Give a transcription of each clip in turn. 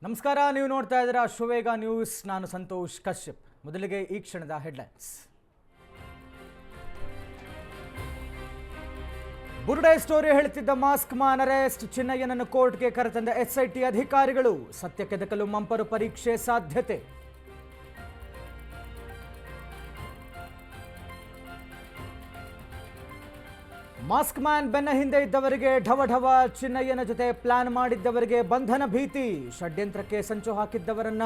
ನಮಸ್ಕಾರ, ನೀವು ನೋಡ್ತಾ ಇದ್ದೀರಾ ಅಶ್ವವೇಗ ನ್ಯೂಸ್. ನಾನು ಸಂತೋಷ್ ಕಶ್ಯಪ್. ಮೊದಲಿಗೆ ಈ ಕ್ಷಣದ ಹೆಡ್ಲೈನ್ಸ್. ಬುರುಡೆ ಸ್ಟೋರಿ ಹೇಳುತ್ತಿದ್ದ ಮಾಸ್ಕ್ ಮ್ಯಾನ್ ಅರೆಸ್ಟ್. ಚಿನ್ನಯ್ಯನನ್ನು ಕೋರ್ಟ್ಗೆ ಕರೆತಂದ ಎಸ್ಐಟಿ ಅಧಿಕಾರಿಗಳು. ಸತ್ಯ ಕೆದಕಲು ಮಂಪರು ಪರೀಕ್ಷೆ ಸಾಧ್ಯತೆ. ಮಾಸ್ಕ್ ಮ್ಯಾನ್ ಬೆನ್ನ ಹಿಂದೆ ಇದ್ದವರಿಗೆ ಢವಢವ. ಚಿನ್ನಯ್ಯನ ಜೊತೆ ಪ್ಲಾನ್ ಮಾಡಿದ್ದವರಿಗೆ ಬಂಧನ ಭೀತಿ. ಷಡ್ಯಂತ್ರಕ್ಕೆ ಸಂಚು ಹಾಕಿದ್ದವರನ್ನ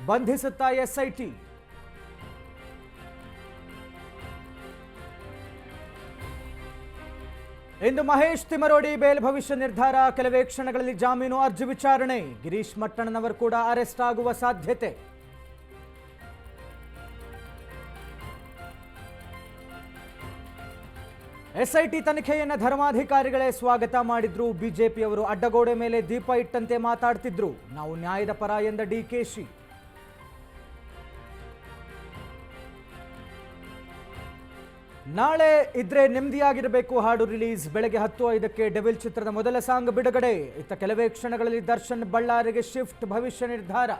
ಬಂಧಿಸುತ್ತಾ ಎಸ್ಐಟಿ. ಇಂದು ಮಹೇಶ್ ತಿಮರೋಡಿ ಬೇಲ್ ಭವಿಷ್ಯ ನಿರ್ಧಾರ. ಕೆಲವೇ ಕ್ಷಣಗಳಲ್ಲಿ ಜಾಮೀನು ಅರ್ಜಿ ವಿಚಾರಣೆ. ಗಿರೀಶ್ ಮಟ್ಟಣ್ಣನವರು ಕೂಡ ಅರೆಸ್ಟ್ ಆಗುವ ಸಾಧ್ಯತೆ. ಎಸ್ಐಟಿ ತನಿಖೆಯನ್ನು ಧರ್ಮಾಧಿಕಾರಿಗಳೇ ಸ್ವಾಗತ ಮಾಡಿದ್ರು. ಬಿಜೆಪಿಯವರು ಅಡ್ಡಗೋಡೆ ಮೇಲೆ ದೀಪ ಇಟ್ಟಂತೆ ಮಾತಾಡ್ತಿದ್ರು. ನಾವು ನ್ಯಾಯದ ಪರ ಎಂದ ಡಿಕೆಶಿ. ನಾಳೆ ಇದ್ರೆ ನೆಮ್ಮದಿಯಾಗಿರಬೇಕು ಹಾಡು ರಿಲೀಸ್. ಬೆಳಗ್ಗೆ 10:05ಕ್ಕೆ ಡೆವಿಲ್ ಚಿತ್ರದ ಮೊದಲ ಸಾಂಗ್ ಬಿಡುಗಡೆ. ಇತ್ತ ಕೆಲವೇ ಕ್ಷಣಗಳಲ್ಲಿ ದರ್ಶನ್ ಬಳ್ಳಾರಿಗೆ ಶಿಫ್ಟ್. ಭವಿಷ್ಯ ನಿರ್ಧಾರ.